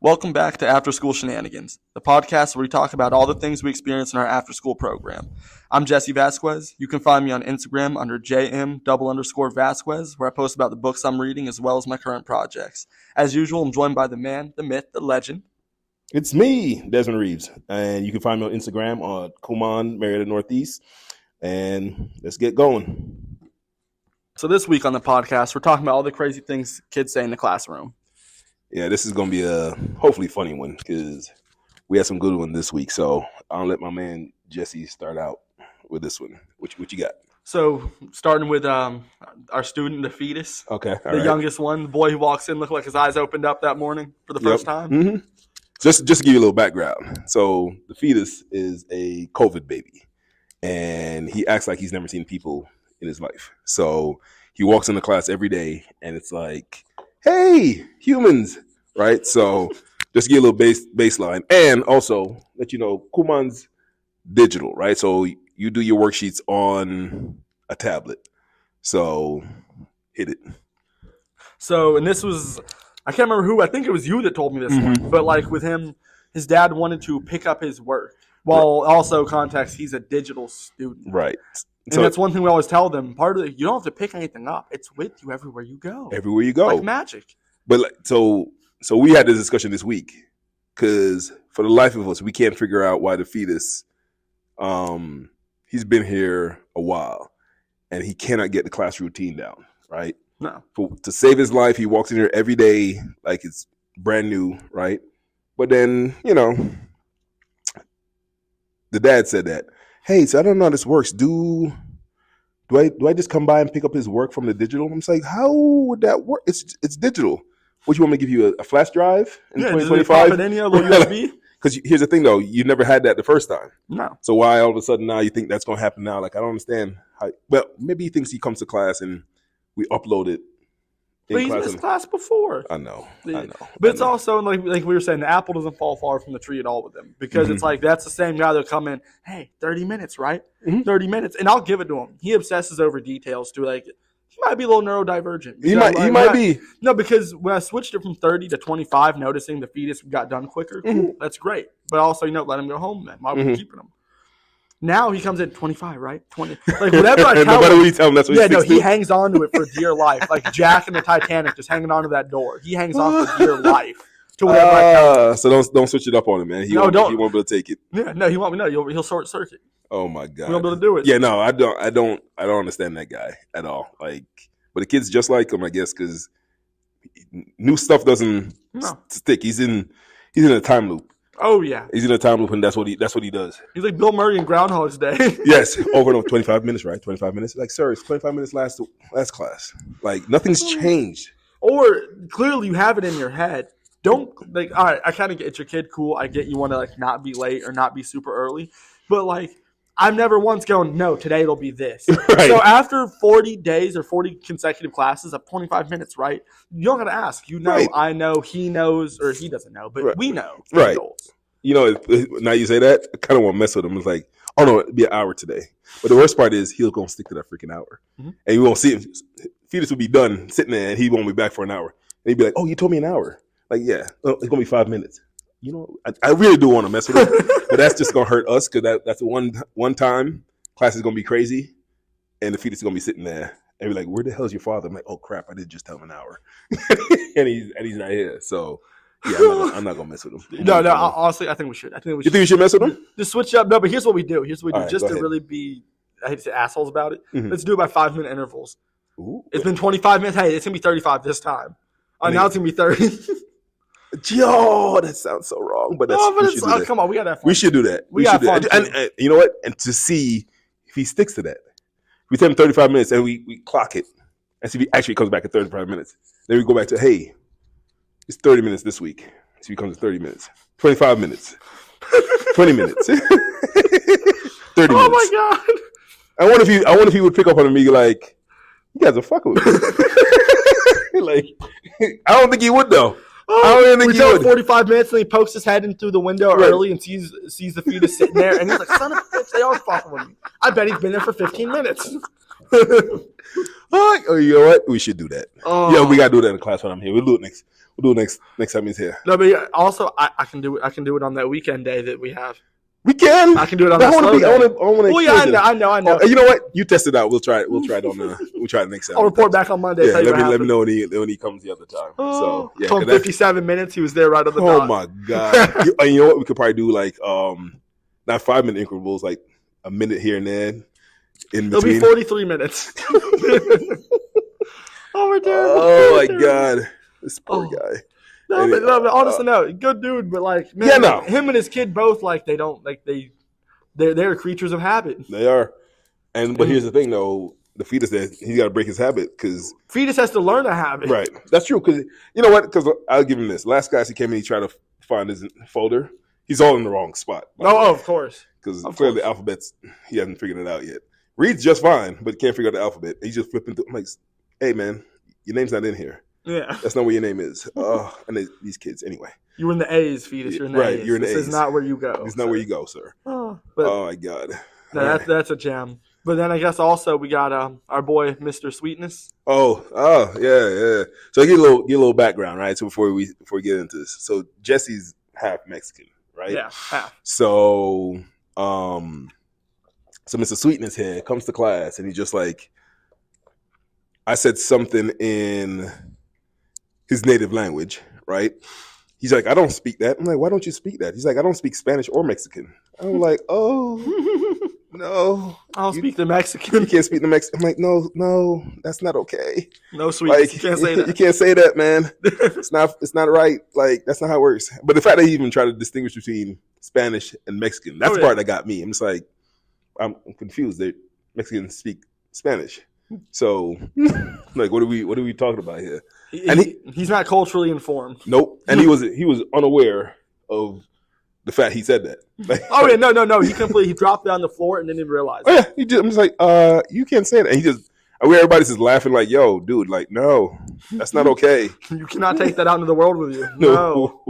Welcome back to After School Shenanigans, the podcast where we talk about all the things we experience in our after school program. I'm Jesse Vasquez. You can find me on Instagram under JM_Vasquez, where I post about the books I'm reading as well as my current projects. As usual, I'm joined by the man, the myth, the legend. It's me, Desmond Reeves, and you can find me on Instagram on Kuman, Marietta Northeast, and let's get going. So this week on the podcast, we're talking about all the crazy things kids say in the classroom. Yeah, this is going to be a hopefully funny one because we had some good one this week. So I'll let my man Jesse start out with this one. What you got? So starting with our student, the fetus. Okay. The youngest one, the boy who walks in, looked like his eyes opened up that morning for the first time. Mm-hmm. Just to give you a little background. So the fetus is a COVID baby, and he acts like he's never seen people in his life. So he walks into class every day, and it's like, hey, humans, right? So just get a little baseline. And also let you know, Kuman's digital, right? So you do your worksheets on a tablet. So hit it. So, and this was, I can't remember who, I think it was you that told me this one. But like with him, his dad wanted to pick up his work. Well, also context, he's a digital student. Right. And that's one thing we always tell them. Part of it, you don't have to pick anything up. It's with you everywhere you go. Everywhere you go. Like magic. But so we had this discussion this week because for the life of us, we can't figure out why the fetus, he's been here a while and he cannot get the class routine down, right? No. To save his life, he walks in here every day like it's brand new, right? But then, the dad said that, hey, so I don't know how this works. Do I just come by and pick up his work from the digital? I'm like, how would that work? It's digital. What, you want me to give you a flash drive in 2025? Pop it in here, a little USB? Because here's the thing, though. You never had that the first time. No. So why all of a sudden now you think that's going to happen now? Like, I don't understand. Well, maybe he thinks he comes to class and we upload it. But he's missed class before. I know. But it's also, like we were saying, the apple doesn't fall far from the tree at all with him. Because it's like, that's the same guy that'll come in, hey, 30 minutes, right? 30 minutes. And I'll give it to him. He obsesses over details too. Like, he might be a little neurodivergent. He might be. No, because when I switched it from 30 to 25, noticing the fetus got done quicker, cool, that's great. But also, let him go home then. Why are we keeping him? Now he comes in 25, right? 20. Like, whatever I tell no matter what you tell him, that's what he hangs on to it for dear life. Like Jack in the Titanic just hanging on to that door. He hangs on for dear life to whatever I tell him. So don't switch it up on him, man. He won't be able to take it. Yeah, no, he won't. No, he'll short circuit. Oh my God. He won't be able to do it. Yeah, no, I don't understand that guy at all. Like, but the kid's just like him, I guess, because new stuff doesn't stick. He's in a time loop. Oh yeah, he's in a time loop, and that's what he does. He's like Bill Murray in Groundhog's Day. Yes, over and over. 25 minutes, right? 25 minutes. Like, sir, it's 25 minutes last class. Like, nothing's changed. Or clearly you have it in your head. Don't like. All right, I kind of get it's your kid. Cool, I get you want to like not be late or not be super early, but like I'm never once going, no, today it'll be this. Right. So after 40 days or 40 consecutive classes of 25 minutes, right? You don't got to ask. Right. I know, he knows, or he doesn't know, but we know. Right. Goals. Now you say that, I kind of want to mess with him. It's like, oh, no, it'll be an hour today. But the worst part is he'll go and stick to that freaking hour. And you won't see him. Fetus will be done sitting there, and he won't be back for an hour. And he'd be like, oh, you told me an hour. Like, yeah, it's going to be 5 minutes. I really do want to mess with him, but that's just going to hurt us because that's one time class is going to be crazy and the fetus is going to be sitting there and be like, where the hell is your father? I'm like, oh, crap, I did just tell him an hour. and he's not here. So, yeah, I'm not going to mess with him. No, honestly, I think we should. You think we should mess with him? Just switch it up. No, but here's what we do. Right, just to really be, I hate to say assholes about it. Let's do it by 5-minute intervals. Ooh. It's been 25 minutes. Hey, it's going to be 35 this time. Now it's going to be 30. Yo, that sounds so wrong, but come on, we got that fun. We should do that. We got fun. And you know what? And to see if he sticks to that. We tell him 35 minutes and we clock it and see if he actually comes back at 35 minutes. Then we go back to, hey, it's 30 minutes this week. So he comes to 30 minutes. 25 minutes. 20 minutes. 30 minutes. Oh my God. I wonder if he would pick up on me like, you guys are fucking with me. Like, I don't think he would though. We tell him 45 minutes, and he pokes his head in through the window early and sees the fetus sitting there, and he's like, "Son of a bitch, they are fucking with me." I bet he's been there for 15 minutes. Oh, you know what? We should do that. Yeah, we gotta do that in class when I'm here. We'll do it next. We'll do it next time he's here. No, but yeah, also I can do it. I can do it on that weekend day that we have. We can. I can do it on that slow day. Well, yeah, I know. Oh, you know what? You test it out. We'll try it. We'll try it next time. I'll report back on Monday. Yeah, let me know when he comes the other time. So yeah, 57 minutes. He was there right on the dot. Oh my god! You know what? We could probably do like not 5-minute increvals, like a minute here and there. In between. It'll be 43 minutes. We're terrible. Oh my god, this poor guy. No, but honestly, no, good dude. But like, man, him and his kid both they're creatures of habit. They are, but here's the thing though: the fetus, he's got to break his habit because fetus has to learn a habit. Right, that's true. Because you know what? Because I'll give him this. Last guy he came in, he tried to find his folder. He's all in the wrong spot. Of course. Because clearly the alphabet's he hasn't figured it out yet. Reads just fine, but can't figure out the alphabet. He's just flipping through. I'm like, hey man, your name's not in here. Yeah, that's not where your name is. And these kids anyway. You were in the A's, fetus. You're in the A's. You're in the A's. This is not where you go. It's not where you go, sir. Oh my god. No, that's a gem. But then I guess also we got our boy Mr. Sweetness. Oh yeah. So I get a little background, right? So before we get into this, so Jesse's half Mexican, right? Yeah, half. So so Mr. Sweetness here comes to class and he's just like, I said something in his native language, right? He's like, I don't speak that. I'm like, why don't you speak that? He's like, I don't speak Spanish or Mexican. I'm like, oh, no. I'll speak the Mexican. You can't speak the Mexican. I'm like, no, that's not okay. No, Sweetness, you can't say that. You can't say that, man. It's not right. Like, that's not how it works. But the fact that he even tried to distinguish between Spanish and Mexican, that's the part that got me. I'm just like, I'm confused. Mexicans speak Spanish. So, like, what are we talking about here? He's not culturally informed. Nope. And he was unaware of the fact he said that. Like, no. He dropped it on the floor and didn't even realize. Oh, yeah, I'm just like, you can't say that. And everybody's just laughing like, yo, dude, like, no, that's not okay. You cannot take that out into the world with you. No.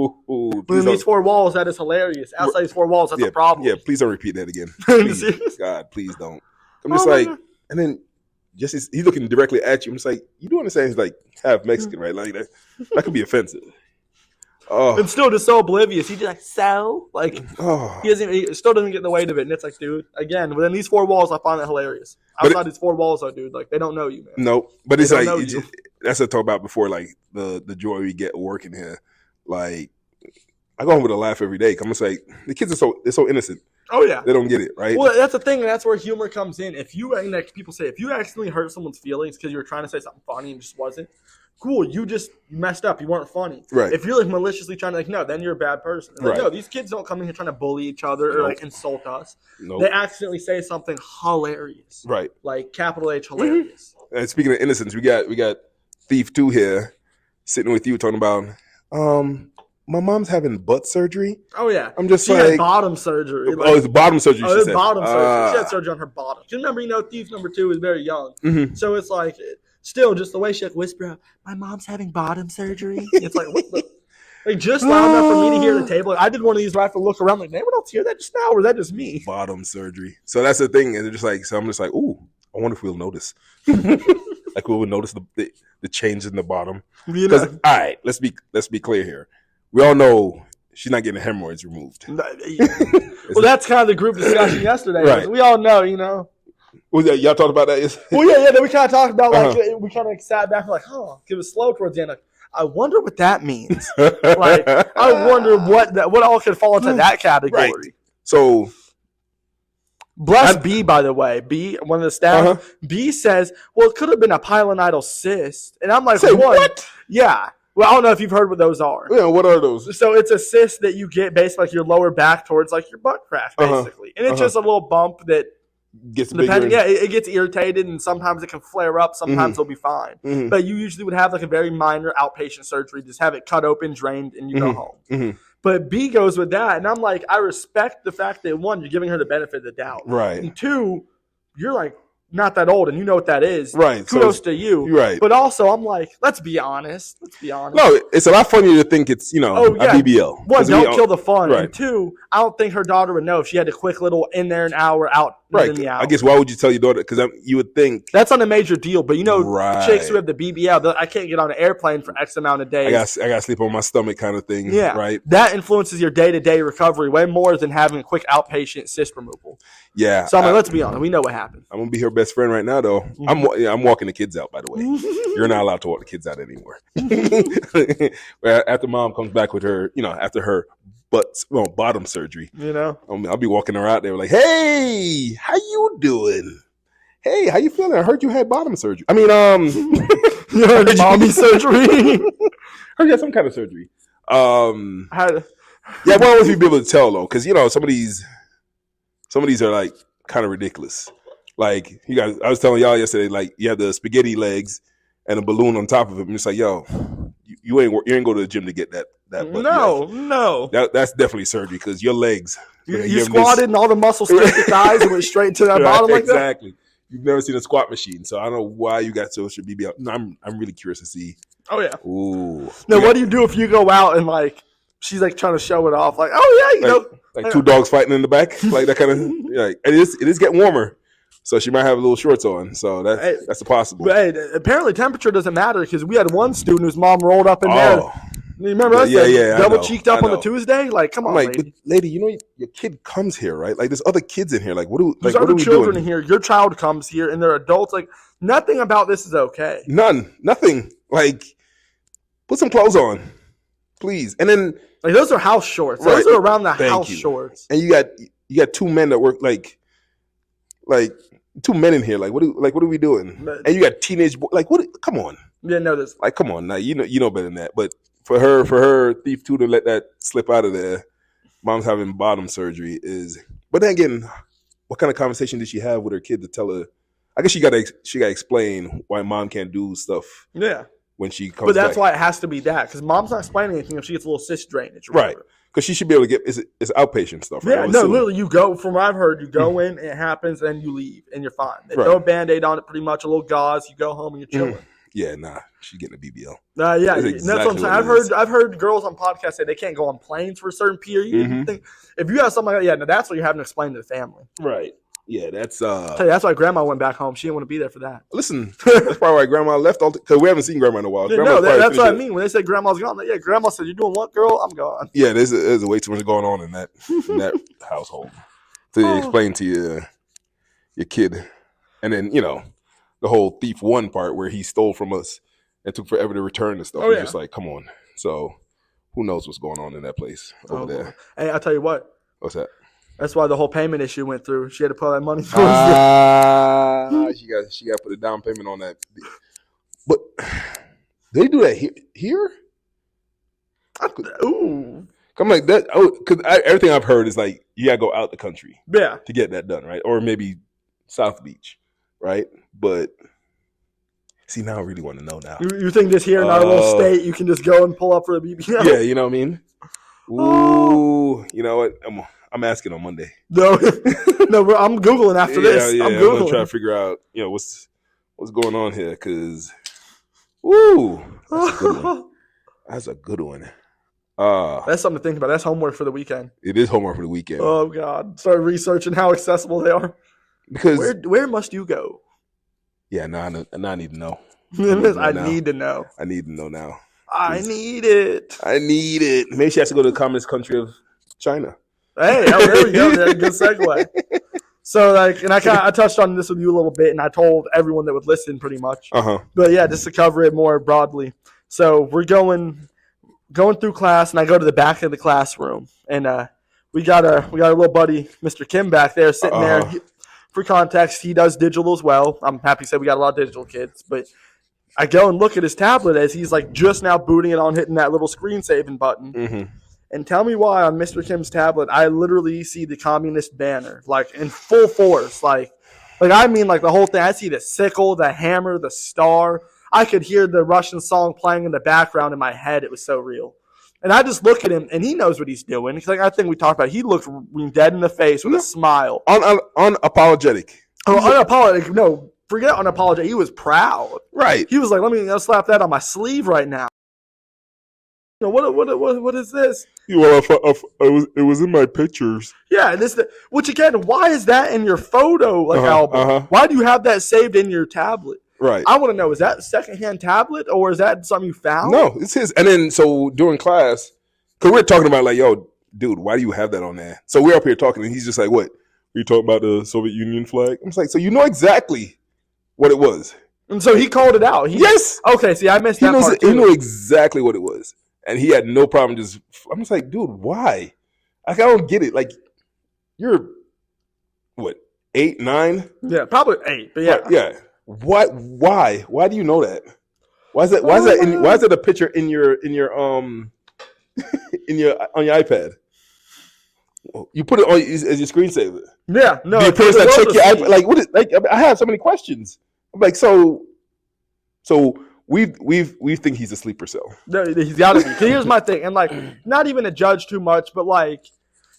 Within these four walls, that is hilarious. Outside these four walls, that's a problem. Yeah, please don't repeat that again. Please. God, please don't. I'm just and then just he's looking directly at you. I'm just like, you do understand he's like half Mexican, right? Like that could be offensive. Oh. And still just so oblivious. He's just like, he still doesn't get in the weight of it. And it's like, dude, again, within these four walls, I find it hilarious. Outside these four walls, though, dude, like, they don't know you, man. Nope. But it's like, that's what I talked about before, like, the joy we get working here. Like, I go home with a laugh every day. I'm just like, the kids they're so innocent. Oh, yeah. They don't get it, right? Well, that's the thing, and that's where humor comes in. People say, if you accidentally hurt someone's feelings because you were trying to say something funny and just wasn't, cool, you messed up. You weren't funny. Right. If you're like maliciously trying to no, then you're a bad person. Like, no, these kids don't come in here trying to bully each other or like insult us. Nope. They accidentally say something hilarious. Right. Like capital H hilarious. And speaking of innocence, we got Thief 2 here sitting with you talking about my mom's having butt surgery. Oh yeah. I'm just she had bottom surgery. It's bottom surgery. It's bottom surgery. She had surgery on her bottom. You remember, Thief number 2 is very young. Mm-hmm. So it's like still, just the way she whisper out, my mom's having bottom surgery. It's like, what the? Like, just loud enough for me to hear the table. I did one of these right to look around, like, anyone else hear that just now, or is that just me? Bottom surgery. So that's the thing. And they're just like, so I'm just like, ooh, I wonder if we'll notice. Like, we will notice the change in the bottom. Because, all right, let's be clear here. We all know she's not getting hemorrhoids removed. Well, that's kind of the group discussion yesterday. Right. We all know, Was that y'all talked about that yesterday? Well, yeah. Then we kind of talked about we kind of sat back and like, it was slow towards the end. Like, I wonder what that means. Like, I wonder what all could fall into that category. Right. So, bless B, by the way. B, one of the staff. B says, well, it could have been a pilonidal cyst, and I'm like, what? Yeah. Well, I don't know if you've heard what those are. Yeah, what are those? So it's a cyst that you get basically like your lower back towards like your butt crack, basically, and it's just a little bump that. Gets bigger. Yeah, it gets irritated, and sometimes it can flare up. Sometimes it'll be fine. Mm-hmm. But you usually would have like a very minor outpatient surgery, just have it cut open, drained, and you go home. Mm-hmm. But B goes with that, and I'm like, I respect the fact that 1, you're giving her the benefit of the doubt. Right. And 2, you're like, not that old, and you know what that is. Right. Kudos to you. Right. But also, I'm like, let's be honest. No, it's a lot funnier to think it's, a BBL. One, don't kill the fun. Right. And two, I don't think her daughter would know if she had a quick little in there an hour, out in the hour. I guess why would you tell your daughter? Because you would think. That's not a major deal. But chicks who have the BBL, I can't get on an airplane for X amount of days. I got to sleep on my stomach kind of thing. Yeah. Right. That influences your day-to-day recovery way more than having a quick outpatient cyst removal. Yeah. So I'm like, let's be honest. We know what happened. I'm gonna be her best friend right now, though. Mm-hmm. I'm walking the kids out. By the way, you're not allowed to walk the kids out anymore. After mom comes back with her, after her bottom surgery, I'll be walking her out there like, "Hey, how you doing? Hey, how you feeling? I heard you had bottom surgery. I mean, you heard mommy surgery. Heard you had some kind of surgery. Yeah, why would we be able to tell though? Because some of these are like kind of ridiculous. Like I was telling y'all yesterday, like you have the spaghetti legs and a balloon on top of it. And it's like, yo, you ain't go to the gym to get that. No. That's definitely surgery because your legs. You squatted and all the muscles stayed at the thighs and went straight into that bottom like that. Exactly. You've never seen a squat machine, so I don't know why you got social BBL. No, I'm really curious to see. Oh yeah. Ooh. Now, what do you do if you go out and like she's like trying to show it off, like, oh yeah, like two dogs fighting in the back, like that kind of like it is getting warmer, so she might have a little shorts on, so that's a possible. But hey, apparently temperature doesn't matter because we had one student whose mom rolled up in there. You remember us? Yeah, double cheeked up on the Tuesday. Like, come on, lady. Your kid comes here, right? Like, there's other kids in here. Like, there's other children in here. Your child comes here, and they're adults. Like, nothing about this is okay. Nothing. Like, put some clothes on, please. And then, like, those are house shorts. Those are around the house shorts. And you got two men that work like two men in here. Like, what are we doing? And you got teenage boys. Like, what? Come on. Yeah, no, this. Like, come on now. You know better than that. But for her thief two to let that slip out of there, mom's having bottom surgery is. But then again, what kind of conversation did she have with her kid to tell her? I guess she got to explain why mom can't do stuff. Yeah. When she comes But that's back. Why it has to be that because mom's not explaining anything if she gets a little cyst drainage. Right. Because she should be able to get it's outpatient stuff. Right? Yeah, no, literally, you go from what I've heard, you go in, it happens, and you leave, and you're fine. They throw a Band-Aid on it, pretty much, a little gauze. You go home and you're chilling. Yeah, nah, she's getting a BBL. Yeah, that's what I'm saying. I've heard girls on podcasts say they can't go on planes for a certain period. Mm-hmm. If you have something like that, that's what you're having to explain to the family. Right. Yeah, that's. Tell you, that's why Grandma went back home. She didn't want to be there for that. Listen, that's probably why Grandma left. Because we haven't seen Grandma in a while. Yeah, no, that's what I mean. When they say Grandma's gone, Grandma said, "You doing what, girl? I'm gone." Yeah, there's way too much going on in that household to explain to your kid, and then the whole thief one part where he stole from us and took forever to return and stuff. It's just like, come on. So who knows what's going on in that place over there? Hey, I'll tell you what. What's that? That's why the whole payment issue went through. She had to put that money. She got to put a down payment on that. But they do that here? Ooh. I'm like that because everything I've heard is like you gotta go out the country, to get that done, right? Or maybe South Beach, right? But see, now I really want to know now. You think this here in our little state, you can just go and pull up for a BBL? Yeah, you know what I mean. Ooh, you know what? I'm asking on Monday. No, I'm Googling after this. Yeah, I'm gonna try to figure out, what's going on here. Cause, ooh, that's a good one. That's something to think about. That's homework for the weekend. It is homework for the weekend. Oh God! Start researching how accessible they are. Because where must you go? Yeah, I need to know. I need to know. I need to know now. I need it. Maybe she has to go to the communist country of China. Hey, there we go. That's a good segue. So, and I touched on this with you a little bit, and I told everyone that would listen pretty much. But yeah, just to cover it more broadly. So we're going through class, and I go to the back of the classroom, and we got our little buddy, Mr. Kim, back there sitting there. For context, he does digital as well. I'm happy to say we got a lot of digital kids, but I go and look at his tablet as he's like just now booting it on, hitting that little screen saving button. Mm-hmm. And tell me why on Mr. Kim's tablet, I literally see the communist banner, like in full force. Like I mean, like the whole thing. I see the sickle, the hammer, the star. I could hear the Russian song playing in the background in my head. It was so real. And I just look at him, and he knows what he's doing. Because I think we talked about it. He looked dead in the face with a smile. Unapologetic. Oh, unapologetic. No, forget unapologetic. He was proud. Right. He was like, let me slap that on my sleeve right now. What is this? Well, it was in my pictures. Yeah, which again, why is that in your photo album? Why do you have that saved in your tablet? Right. I want to know, is that a secondhand tablet or is that something you found? No, it's his. And then so during class, because we're talking about like, yo, dude, why do you have that on there? So we're up here talking, and he's just like, what? Are you talking about the Soviet Union flag? I'm just like, so you know exactly what it was. And so he called it out. Yes. Okay, see, I missed that part too. He knew exactly what it was. And he had no problem I'm just like, dude, why? Like, I don't get it. Like, you're, what, 8, 9? Yeah, probably 8, but yeah. Right, yeah. What? Why? Why do you know that? Why is that? Why is that a picture in your on your iPad? You put it on as your screensaver. Yeah, no. Do you put that check your iPad? Like, what is? Like, I have so many questions. I'm like, so we think he's a sleeper cell. No, he's got to be. Here's my thing, and like, not even to judge too much, but like,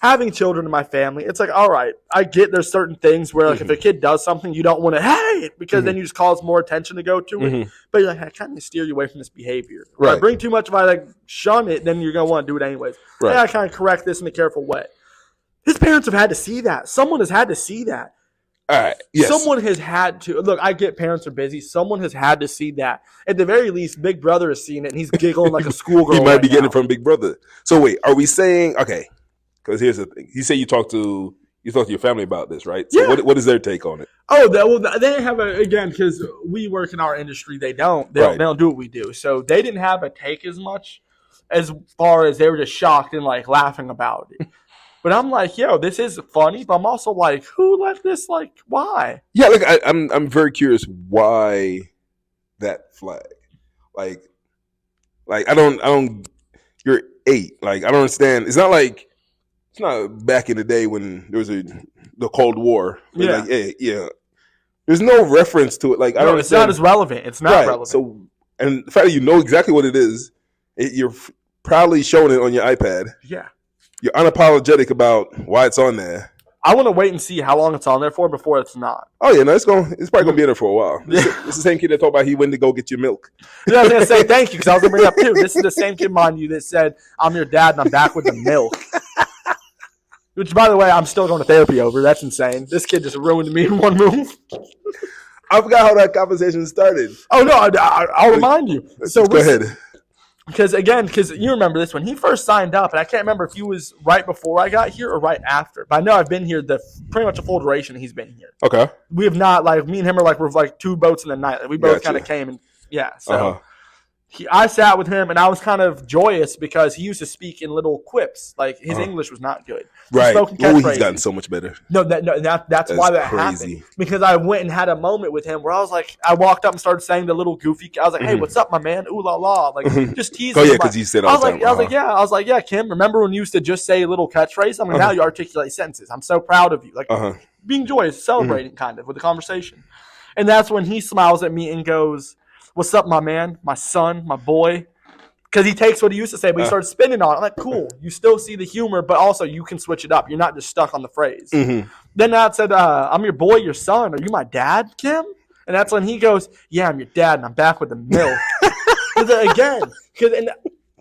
having children in my family, it's like, all right, I get there's certain things where like if a kid does something, you don't want to hate because then you just cause more attention to go to it. But you're like, I kind of steer you away from this behavior. Right. If I bring too much, if I like shun it, then you're gonna want to do it anyways. Right. I kind of correct this in a careful way. His parents have had to see that. Someone has had to see that. All right. Yes. Someone has had to look. I get parents are busy. Someone has had to see that. At the very least, Big Brother has seen it, and he's giggling like a schoolgirl. He might be getting it from Big Brother. So wait, are we saying okay? Because here's the thing. You say you talk to your family about this, right? So yeah. What is their take on it? Oh, they have again because we work in our industry. They don't do what we do. So they didn't have a take as much as far as they were just shocked and like laughing about it. But I'm like, yo, this is funny. But I'm also like, who let this? Like, why? Yeah, like I'm very curious why that flag. Like I don't. You're 8. Like I don't understand. It's not back in the day when there was the Cold War. Yeah. Like, yeah. There's no reference to it. Like I don't understand. It's not as relevant. It's not relevant. So, and the fact that you know exactly what it is, you're proudly showing it on your iPad. Yeah. You're unapologetic about why it's on there. I want to wait and see how long it's on there for before it's not. Oh yeah, no, it's probably gonna be in there for a while. It's the same kid that talked about he went to go get your milk. Yeah, I was gonna say thank you because I was gonna bring up too. This is the same kid, mind you, that said I'm your dad and I'm back with the milk. Which, by the way, I'm still going to therapy over. That's insane. This kid just ruined me in one move. I forgot how that conversation started. Oh no, I'll remind you. So go ahead. Because you remember this when he first signed up, and I can't remember if he was right before I got here or right after. But I know I've been here pretty much a full duration. He's been here. Okay. We have not me and him are we're like 2 boats in the night. Like, we both kind of came and so. I sat with him, and I was kind of joyous because he used to speak in little quips. Like, his English was not good. Right. He's gotten so much better. That's why that happened. Because I went and had a moment with him where I was like, I walked up and started saying the little goofy. I was like, hey, what's up, my man? Ooh la la. Like, just teasing. Oh, yeah, because you said all the time. I was like, yeah, Kim, remember when you used to just say a little catchphrase? I mean, now you articulate sentences. I'm so proud of you. Like, being joyous, celebrating kind of with the conversation. And that's when he smiles at me and goes, what's up, my man, my son, my boy? Because he takes what he used to say, but he starts spinning on it. I'm like, cool. You still see the humor, but also you can switch it up. You're not just stuck on the phrase. Then Nat said, I'm your boy, your son. Are you my dad, Kim? And that's when he goes, yeah, I'm your dad, and I'm back with the milk. And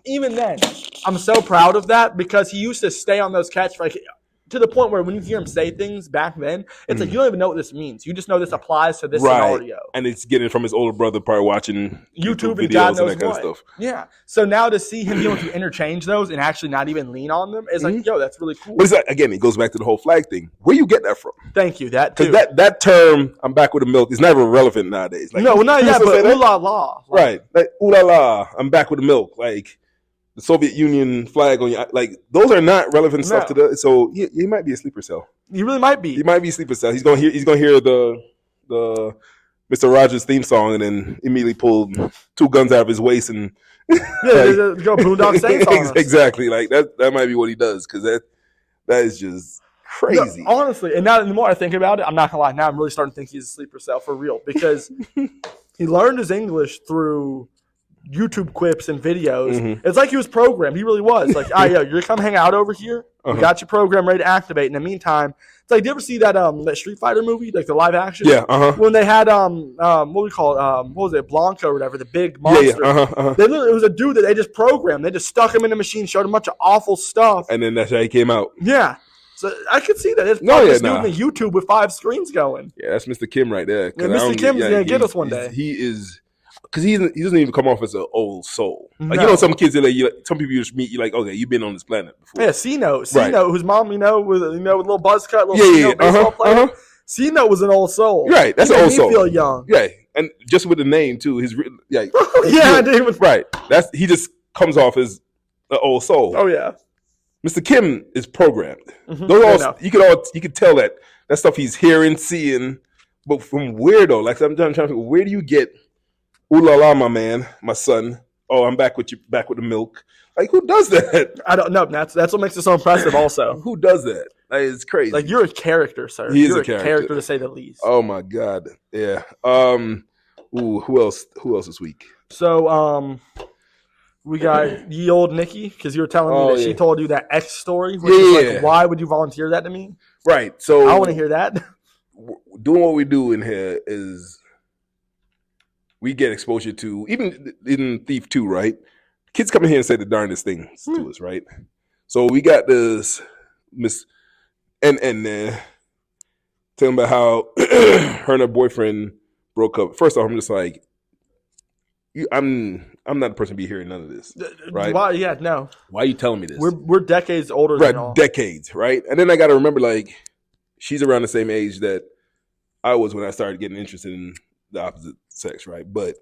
even then, I'm so proud of that because he used to stay on those catchphrases. To the point where when you hear him say things back then, it's like you don't even know what this means. You just know this applies to this scenario. And it's getting from his older brother, probably watching YouTube videos God knows and that kind what. of stuff. Yeah. So now to see him be able to interchange those and actually not even lean on them is like, yo, that's really cool. But it's like, again, it goes back to the whole flag thing. Where you get that from? Thank you. That too. Because that term, I'm back with the milk, is never relevant nowadays. Like, no, not yet, but ooh la la. Right. Like, ooh la la, I'm back with the milk. Like, the Soviet Union flag on your, like, those are not relevant stuff to the. So he might be a sleeper cell. He really might be. He might be a sleeper cell. He's gonna hear the Mr. Rogers theme song and then immediately pull 2 guns out of his waist and go Boondock Saints on us. Exactly. Like that might be what he does because that is just crazy. No, honestly, and now the more I think about it, I'm not gonna lie. Now I'm really starting to think he's a sleeper cell for real because he learned his English through YouTube clips and videos. It's like he was programmed. He really was. Like, yo, you're gonna come hang out over here. We got your program ready to activate. In the meantime, it's like, do you ever see that that Street Fighter movie, like the live action? Yeah, When they had what we call it, what was it, Blanca or whatever, the big monster. They literally, it was a dude that they just programmed. They just stuck him in the machine, showed him a bunch of awful stuff, and then that's how he came out. Yeah, so I could see that. It's probably doing the YouTube with 5 screens going. Yeah, that's Mr. Kim right there. Yeah, Mr. Kim's gonna get us one day. He is. Because he doesn't even come off as an old soul. Like, some kids are like, some people you just meet, you're like, okay, you've been on this planet before. Yeah, C-Note, whose mom, with a little buzz cut, little baseball player. C-Note was an old soul. Right, that's an old soul. Feel young. Yeah, and just with the name too, Right. He just comes off as an old soul. Oh yeah. Mr. Kim is programmed. You could tell that stuff he's hearing, seeing, but from where though? Like, I'm trying to think, where do you get? Ooh la la, my man, my son. Oh, I'm back with you, back with the milk. Like, who does that? I don't know. That's what makes it so impressive. Also, who does that? Like, it's crazy. Like, you're a character, sir. You're a character to say the least. Oh my god, yeah. Who else? Who else this week? So, we got ye old Nikki, because you were telling me that she told you that X story. Which is like, why would you volunteer that to me? Right. So I want to hear that. Doing what we do in here is, we get exposure to, even in Thief 2, right? Kids come in here and say the darndest things to us, right? So we got this Miss and telling about how her and her boyfriend broke up. First off, I'm just like, I'm not the person to be hearing none of this, right? Why? Yeah, no. Why are you telling me this? We're decades older than y'all. Decades, right? And then I got to remember, like, she's around the same age that I was when I started getting interested in the opposite sex, right? But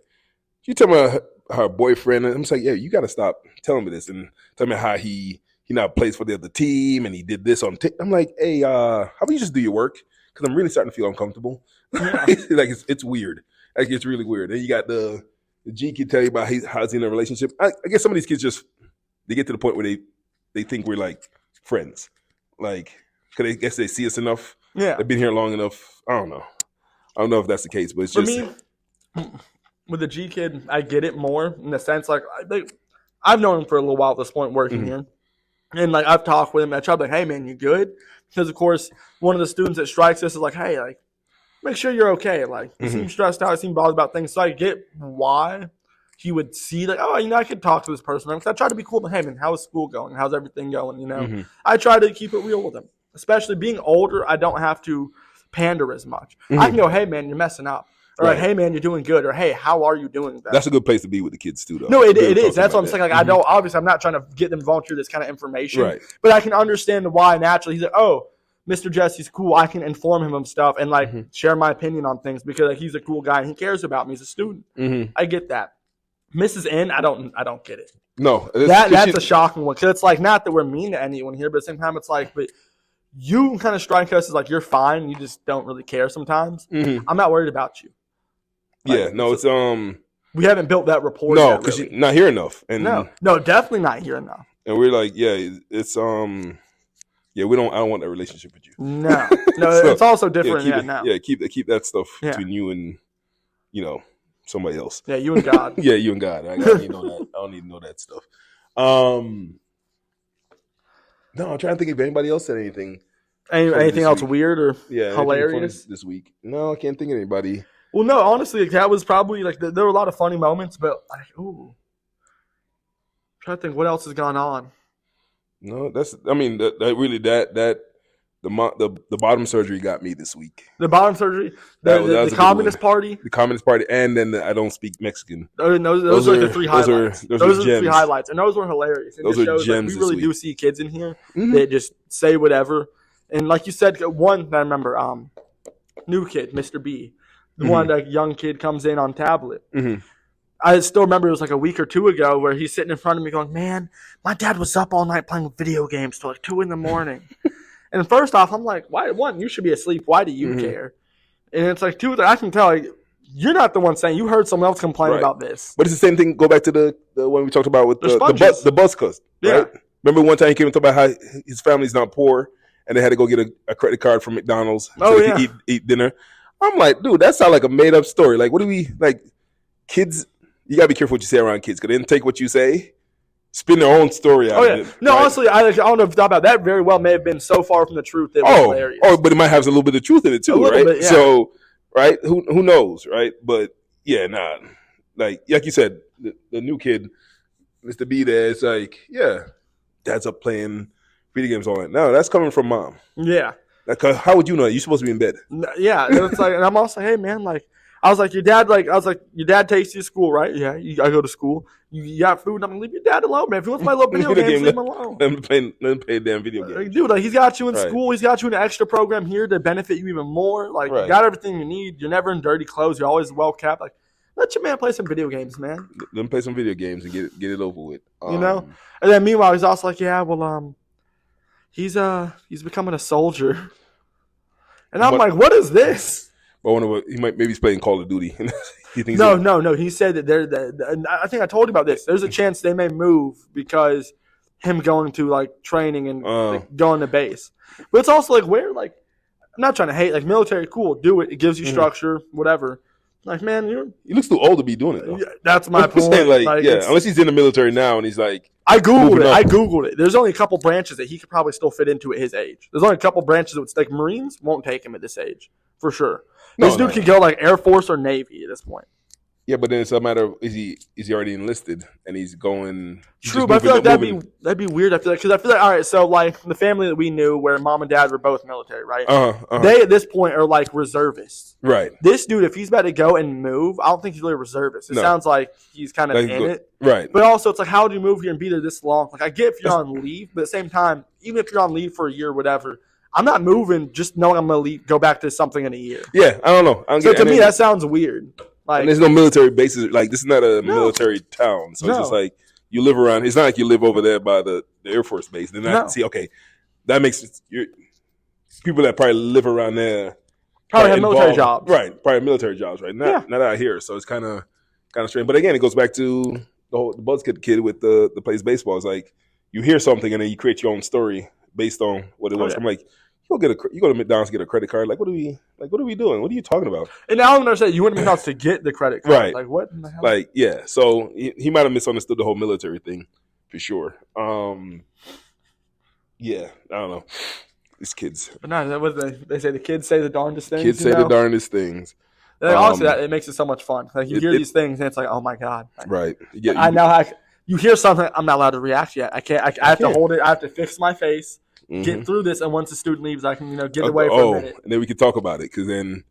she tell me her boyfriend, and I'm just like, yeah, you got to stop telling me this, and tell me how he now plays for the other team, and he did this on I'm like, hey, how about you just do your work? Because I'm really starting to feel uncomfortable. Yeah. Like, it's weird. Like, it's really weird. Then you got the G kid tell you about how he's in a relationship. I guess some of these kids they get to the point where they think we're like friends. Like, because I guess they see us enough. Yeah. They've been here long enough. I don't know if that's the case, but it's just. For me, with the G kid, I get it more in the sense, like, I've known him for a little while at this point working here. And, like, I've talked with him. I tried to be like, hey, man, you good? Because, of course, one of the students that strikes us is like, hey, like, make sure you're okay. Like, you seem stressed out. You seem bothered about things. So I get why he would see, like, oh, I could talk to this person. Because I try to be cool. But, hey, man, how's school going? How's everything going? I try to keep it real with him. Especially being older, I don't have to pander as much. I can go, hey, man, you're messing up. Or, like, hey, man, you're doing good. Or, hey, how are you doing? That's a good place to be with the kids, too, though. No, it is. That's what I'm saying. Like, I don't, obviously, I'm not trying to get them to volunteer this kind of information. Right. But I can understand why naturally he's like, oh, Mr. Jesse's cool. I can inform him of stuff and, like, share my opinion on things because, like, he's a cool guy and he cares about me as a student. I get that. Mrs. N, I don't get it. No. That's a shocking one. Because it's, like, not that we're mean to anyone here, but at the same time, it's like, but you kind of strike us as, like, you're fine. You just don't really care sometimes. I'm not worried about you. Like, yeah, no, it's we haven't built that rapport. No, because you're not here enough, and no, definitely not here enough. And we're like, yeah, it's yeah, I don't want that relationship with you. No, so, it's also different. Keep that stuff between you and somebody else. Yeah, you and God. Yeah, you and God. I don't need to know that. I don't need to know that stuff. No, I'm trying to think if anybody else said anything. Anything else weird or hilarious this week? No, I can't think of anybody. Well, no, honestly, that was probably, like, there were a lot of funny moments, but, like, I'm trying to think what else has gone on. No, the bottom surgery got me this week. The bottom surgery? The Communist Party? The Communist Party, and then I don't speak Mexican. Those are the 3 highlights. Those are the 3 highlights, and those were hilarious. And those are gems. We really do see kids in here that just say whatever. And like you said, one that I remember, new kid, Mr. B. The one, that young kid comes in on tablet. I still remember it was like a week or 2 ago where he's sitting in front of me going, man, my dad was up all night playing video games till like 2 a.m. And first off, I'm like, why? One, you should be asleep. Why do you care? And it's like, 2, I can tell, like, you're not the one saying you heard someone else complain about this. But it's the same thing. Go back to the one we talked about with the bus cuss. Right? Yeah. Remember one time he came and talked about how his family's not poor and they had to go get a credit card from McDonald's so they could eat dinner. I'm like, dude, that sounds like a made up story. Like, what do we like? Kids, you gotta be careful what you say around kids because they didn't take what you say spin their own story out of it. No, right? honestly, I don't know if you thought about that. Very well may have been so far from the truth. It was hilarious. But it might have a little bit of truth in it too, right? Bit, yeah. So, right, who knows, right? But yeah, like you said, the new kid, Mr. B, there, it's like, yeah, dad's up playing video games all night. No, that's coming from mom. Yeah. Like, how would you know? You're supposed to be in bed. Yeah, it's like, and I'm also, hey man, like, I was like, your dad takes you to school, right? Yeah, I go to school. You got food. I'm gonna leave your dad alone, man. If he wants to play a little video games, leave him alone. Let him play a damn video game. Dude, like, he's got you in school. He's got you in an extra program here to benefit you even more. Like, you got everything you need. You're never in dirty clothes. You're always well kept. Like, let your man play some video games, man. Let him play some video games and get it over with. You know. And then meanwhile, he's also like, yeah, well, he's becoming a soldier. And I'm like, what is this? I wonder what maybe he's playing Call of Duty. No. He said that I think I told you about this. There's a chance they may move because him going to like training and like, going to base. But it's also like where like I'm not trying to hate like military. Cool, do it. It gives you structure, whatever. Like man, he looks too old to be doing it though. That's my point. Like yeah, unless he's in the military now and he's like. I googled it. There's only a couple branches that he could probably still fit into at his age. There's only a couple branches that like Marines won't take him at this age for sure. This dude could go like Air Force or Navy at this point. Yeah, but then it's a matter of is he already enlisted and he's going? True, but I feel like that'd be weird. I feel like all right. So like the family that we knew, where mom and dad were both military, right? They at this point are like reservists, right? This dude, if he's about to go and move, I don't think he's really a reservist. It sounds like he's kind of in it, right? But also, it's like, how do you move here and be there this long? Like I get if you're on leave, but at the same time, even if you're on leave for a year, or whatever. I'm not moving just knowing I'm going to go back to something in a year. Yeah, I don't know. So to me, that sounds weird. Like, and there's no military bases. Like, this is not a military town. So it's just like you live around. It's not like you live over there by the Air Force base. Then I see, okay, that makes it. People that probably live around there probably have military jobs. Right, probably military jobs, right? Not out here. So it's kind of strange. But again, it goes back to the Buzzkid kid with the plays baseball. It's like you hear something and then you create your own story based on what it was. I'm like, you go to McDonald's and get a credit card. Like, what are we doing? What are you talking about? And now I'm understand you went to McDonald's to get the credit card. Right. Like, what in the hell? Like, yeah. So he might have misunderstood the whole military thing for sure. Yeah, I don't know. These kids. But no, that was they say the kids say the darndest things. Kids say the darndest things. And honestly, it makes it so much fun. Like you hear these things and it's like, oh my god. Right. Yeah. You hear something, I'm not allowed to react yet. I can't. I have to hold it. I have to fix my face. Get through this, and once the student leaves, I can get away for a minute. And then we can talk about it because then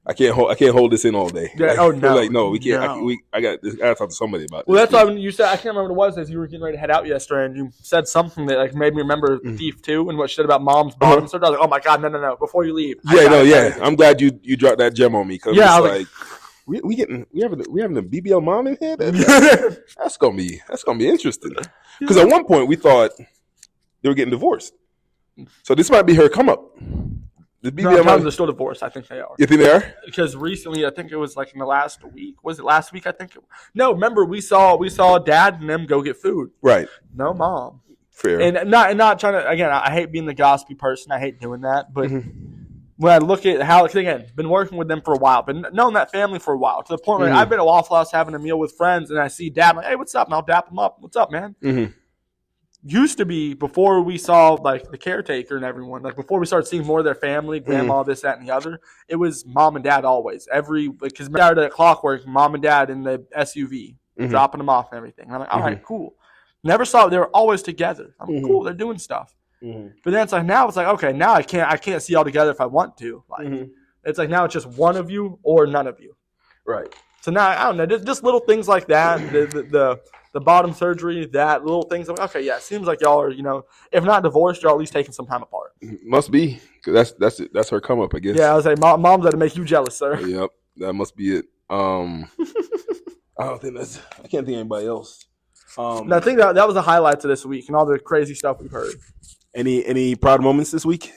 I can't hold this in all day. Yeah, like, no, we can't. No. I got to talk to somebody about this. Well, that's why you said I can't remember what it was. As you were getting ready to head out yesterday, and you said something that like made me remember Thief 2 and what she said about mom's bottom. So I was like, oh my god, no, before you leave. I'm glad you dropped that gem on me because it's like we having a BBL mom in here. That's gonna be interesting. Because at one point we thought they were getting divorced. So this might be her come up. The BBL moms are still divorced. I think they are. You think they are? Because recently, I think it was like in the last week. Was it last week? I think. No, remember we saw dad and them go get food. Right. No mom. Fair. And not trying to. Again, I hate being the gossipy person. I hate doing that. But when I look at how, again, been working with them for a while, been knowing that family for a while, to the point where I've been at Waffle House having a meal with friends, and I see dad. I'm like, hey, what's up? And I'll dap him up. What's up, man? Used to be before we saw like the caretaker and everyone, like before we started seeing more of their family, grandma, this, that, and the other, it was mom and dad always. Because started at Clockwork, mom and dad in the SUV, dropping them off and everything. And I'm like, all right, cool. Never saw it. They were always together. I'm like, cool, they're doing stuff. But then it's like now it's like, okay, now I can't see all together if I want to. Like it's like now it's just one of you or none of you. Right. So now I don't know, just little things like that. The bottom surgery, that little things. Like, okay, yeah, it seems like y'all are, if not divorced, you're at least taking some time apart. Must be, because that's her come up, I guess. Yeah, I was like, mom's got to make you jealous, sir. Yep, that must be it. I can't think of anybody else. I think that was the highlights of this week and all the crazy stuff we've heard. Any proud moments this week?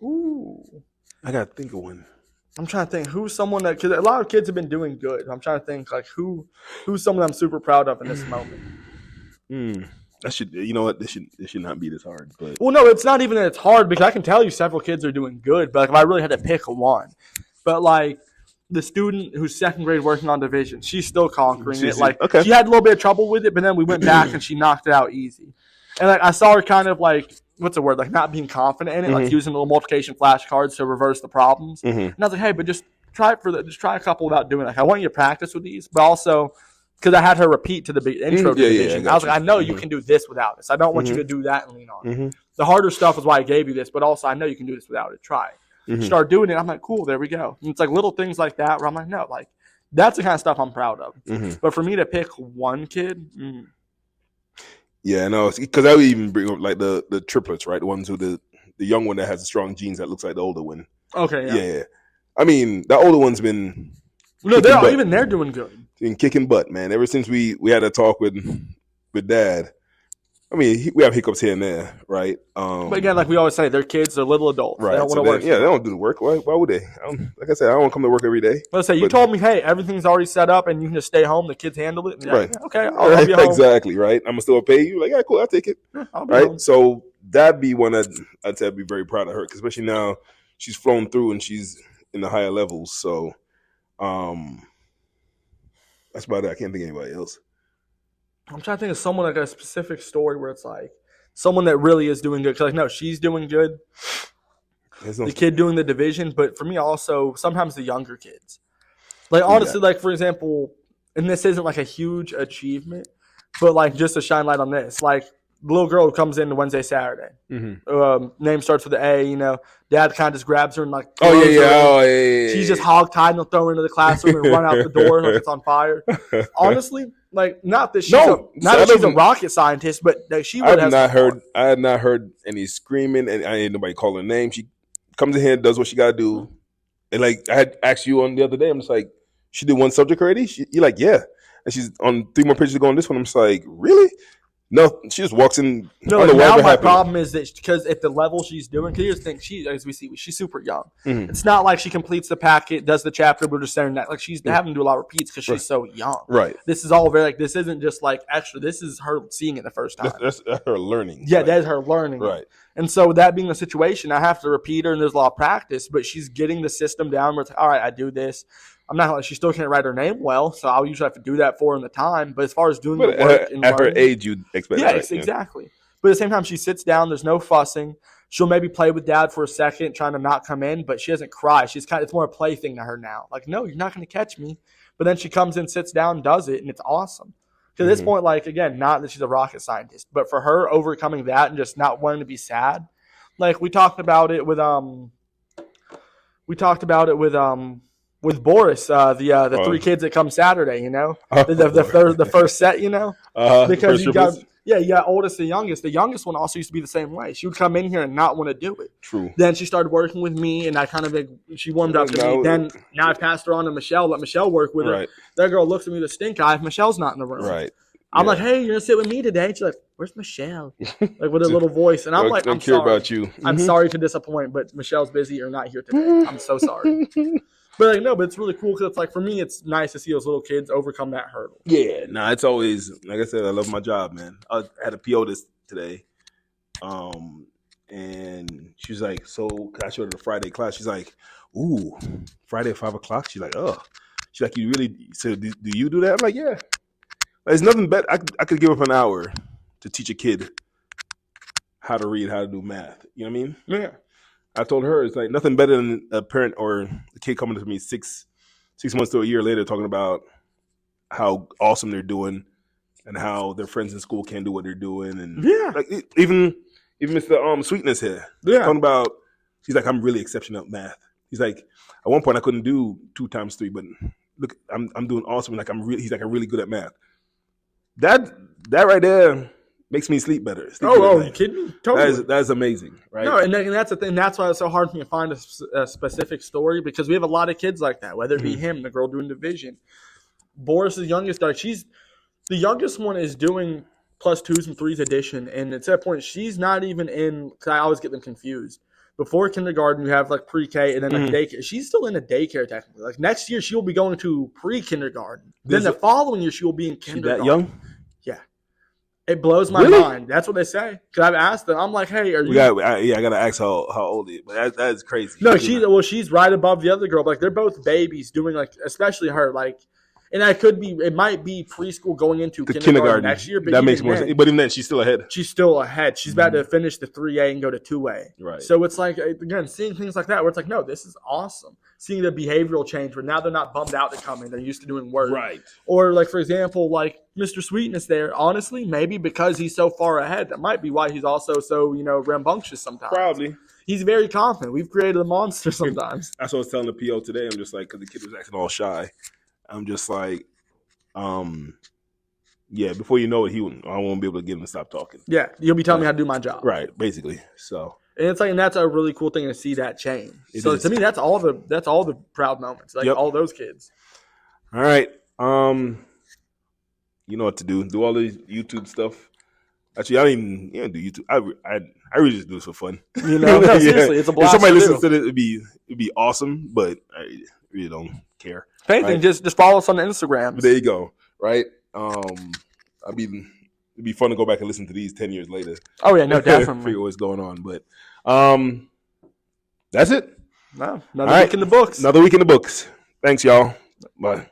Ooh, I gotta think of one. I'm trying to think who's someone that, because a lot of kids have been doing good. I'm trying to think like who's someone I'm super proud of in this moment. That should, you know what? This should not be this hard. But well, no, it's not even that it's hard because I can tell you several kids are doing good. But like if I really had to pick one, but like the student who's second grade working on division. She's still conquering it. Like okay. she had a little bit of trouble with it, but then we went back and she knocked it out easy. And like I saw her kind of like what's the word? Like not being confident in it, like using little multiplication flashcards to reverse the problems. And I was like, hey, but just try it just try a couple without doing it. Like I want you to practice with these, but also because I had her repeat to the intro to division. I was like, I know you can do this without this. I don't want you to do that and lean on it. The harder stuff is why I gave you this, but also I know you can do this without it. Try it. Start doing it. I'm like, cool, there we go. And it's like little things like that where I'm like, no, like that's the kind of stuff I'm proud of. But for me to pick one kid, yeah, no, because I would even bring up like the triplets, right? The ones who the young one that has the strong genes that looks like the older one. Okay, yeah. I mean, the older one's been they're doing good. Been kicking butt, man. Ever since we had a talk with Dad. I mean, we have hiccups here and there, right? But again, like we always say, they're kids, they're little adults. Right. They don't want to work. Yeah, they don't do the work. Why would they? Like I said, I don't come to work every day. Let's say you told me, hey, everything's already set up and you can just stay home. The kids handle it. Right. Like, okay, I'll be home. Exactly, right? I'm going to still pay you. Like, yeah, cool, I'll take it. Yeah, I'll be right? home. So that'd be one I'd say I'd be very proud of her, because especially now she's flown through and she's in the higher levels. So that's about it. I can't think of anybody else. I'm trying to think of someone like a specific story where it's like someone that really is doing good. Because like, no, she's doing good. The kid doing the division, but for me also sometimes the younger kids. Like honestly, like for example, and this isn't like a huge achievement, but like just to shine light on this, like the little girl who comes in Wednesday, Saturday. Name starts with the A. You know, Dad kind of just grabs her and like. She's just hogtied and they'll throw her into the classroom and run out the door like it's on fire. Honestly, like not that she's she's a rocket scientist, but like, she would have. I had not heard any screaming, and I ain't nobody call her name. She comes in here, does what she gotta do, and like I had asked you on the other day, I'm just like, she did one subject already. You're like, yeah, and she's on 3 more pages to go on this one. I'm just like, really? No, she just walks in. No, now my problem is that because at the level she's doing, because here's the thing, as we see, she's super young. It's not like she completes the packet, does the chapter, but just saying that. Like she's having to do a lot of repeats because she's so young. Right. This is all very like this isn't just like extra. This is her seeing it the first time. That's her learning. Yeah, that's her learning. Right. And so with that being the situation, I have to repeat her, and there's a lot of practice. But she's getting the system down where it's like, all right, I do this. I'm not like she still can't write her name well, so I'll usually have to do that for her in the time. But as far as doing the work at her age, you'd expect that. Yes, exactly. But at the same time, she sits down. There's no fussing. She'll maybe play with Dad for a second, trying to not come in, but she doesn't cry. It's more a play thing to her now. Like, no, you're not going to catch me. But then she comes in, sits down, does it, and it's awesome. To this point, like again, not that she's a rocket scientist, but for her overcoming that and just not wanting to be sad. Like we talked about it with with Boris, the 3 kids that come Saturday, you know, the first set, you know, because you got oldest to youngest. The youngest one also used to be the same way. She would come in here and not want to do it. True. Then she started working with me, and I kind of she warmed up to me. Then now I passed her on to Michelle. Let Michelle work with her. Right. That girl looks at me with a stink eye if Michelle's not in the room. Right. I'm like, hey, you're gonna sit with me today. And she's like, where's Michelle? Like with her little voice, and I'm like, I'm care sorry about you. I'm sorry to disappoint, but Michelle's busy or not here today. I'm so sorry. But like, no, but it's really cool because it's like for me, it's nice to see those little kids overcome that hurdle. Yeah, it's always like I said. I love my job, man. I had a PO today, and she was like, "So I showed her the Friday class." She's like, "Ooh, Friday at 5:00." She's like, "Oh," she's like, "You really? So do you do that?" I'm like, "Yeah." There's nothing better. I could give up an hour to teach a kid how to read, how to do math. You know what I mean? Yeah. I told her it's like nothing better than a parent or a kid coming to me 6 months to a year later talking about how awesome they're doing and how their friends in school can't do what they're doing, and like even Mr. Sweetness here, talking about he's like, I'm really exceptional at math. He's like, at one point I couldn't do 2 times 3, but look, I'm doing awesome. Like he's like, I'm really good at math. That right there makes me sleep better. You kidding me? Totally. That is amazing, right? No, and that's the thing. That's why it's so hard for me to find a specific story, because we have a lot of kids like that, whether it be him, the girl doing division. Boris is the youngest. She's the youngest one is doing +2s and 3s addition, and at that point, she's not even in. Because I always get them confused. Before kindergarten, you have like pre-K and then like daycare. She's still in a daycare technically. Like next year, she will be going to pre-kindergarten. Then the following year, she will be in kindergarten. That young? Yeah. It blows my mind. That's what they say. Because I've asked them. I'm like, hey, are you? I gotta ask how old he is. But that's crazy. No, she's right above the other girl. Like they're both babies doing like, especially her. Like, and it might be preschool going into kindergarten next year. But that makes more sense. But even then, she's still ahead. She's still ahead. She's about to finish the 3A and go to 2A. Right. So it's like, again, seeing things like that where it's like, no, this is awesome. Seeing the behavioral change where now they're not bummed out to come in. They're used to doing work. Right. Or like, for example, like Mr. Sweetness there, honestly, maybe because he's so far ahead, that might be why he's also so, rambunctious sometimes. Probably. He's very confident. We've created a monster sometimes. That's what I was telling the PO today. I'm just like, because the kid was acting all shy. I'm just like, yeah, before you know it, I won't be able to get him to stop talking. Yeah, you'll be telling me how to do my job. Right, basically. So, and it's like, and that's a really cool thing to see that change. So to me, that's all the proud moments. Like all those kids. All right. You know what to do. Do all the YouTube stuff. Actually, I don't even do YouTube. I really just do this for fun. No, seriously, it's a blast. If somebody listens to it, it'd be awesome. But I really don't care. If anything, just follow us on the Instagram. There you go. Right. It'd be fun to go back and listen to these 10 years later. Oh yeah, no, definitely. Figure what's going on. But that's it. No, another week in the books. Another week in the books. Thanks, y'all. Bye.